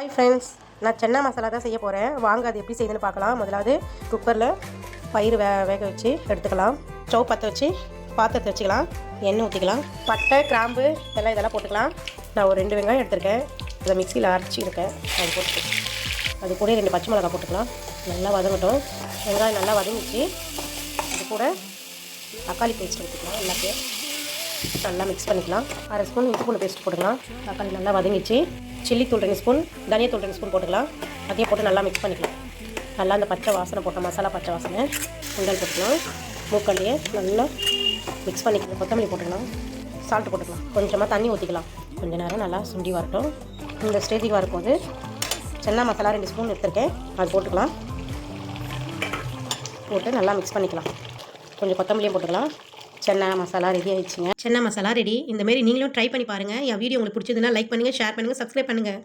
Hi friends, நான் சென்னா மசாலா தான் செய்ய போகிறேன். வாங்க அது எப்படி செய்யுதுன்னு பார்க்கலாம். முதலாவது குக்கரில் பயிர் வேக வச்சு எடுத்துக்கலாம். ஸ்டவ் பற்ற வச்சு பாத்திரத்தை வச்சுக்கலாம். எண்ணெய் ஊற்றிக்கலாம். பட்டை, கிராம்பு இதெல்லாம் போட்டுக்கலாம். நான் ஒரு 2 வெங்காயம் எடுத்துருக்கேன். அதை மிக்சியில் அரைச்சிருக்கேன். அது போட்டு அது கூட 2 பச்சை மிளகாய் போட்டுக்கலாம். நல்லா வதங்கட்டும். வெங்காயம் நல்லா வதங்கிச்சு. அது கூட தக்காளி பேஸ்ட் ஊற்றிக்கலாம். எல்லாத்தையும் நல்லா மிக்ஸ் பண்ணிக்கலாம். 1/2 ஸ்பூன் இஞ்சி பூண்டு பேஸ்ட் போட்டுக்கலாம். தக்காளி நல்லா வதங்கிச்சு. சில்லி தூள் 2 ஸ்பூன், தனியா தூள் 2 ஸ்பூன் போட்டுக்கலாம். அதையும் போட்டு நல்லா மிக்ஸ் பண்ணிக்கலாம். நல்லா அந்த பச்சை வாசனை போட்ட மசாலா பச்சை வாசனை சுண்டல் போட்டுக்கலாம். மூக்கல்லையே நல்லா மிக்ஸ் பண்ணிக்கலாம். கொத்தமல்லி போட்டுக்கலாம். சால்ட்டு போட்டுக்கலாம். கொஞ்சமாக தண்ணி ஊற்றிக்கலாம். கொஞ்சம் நேரம் நல்லா சுண்டி வரட்டும். இந்த ஸ்டேஜுக்கு வரும்போது சென்னா மசாலா 2 ஸ்பூன் எடுத்துருக்கேன். அது போட்டுக்கலாம். போட்டு நல்லா மிக்ஸ் பண்ணிக்கலாம். கொஞ்சம் கொத்தமல்லியும் போட்டுக்கலாம். சென்னா மசாலா ரெடி ஆயிடுச்சுங்க. சென்னா மசாலா ரெடி. இந்தமாரி நீங்களும் ட்ரை பண்ணி பாருங்கள். என் வீடியோ உங்களுக்கு பிடிச்சதுன்னா லைக் பண்ணுங்கள், ஷேர் பண்ணுங்கள், சப்ஸ்கிரைப் பண்ணுங்கள்.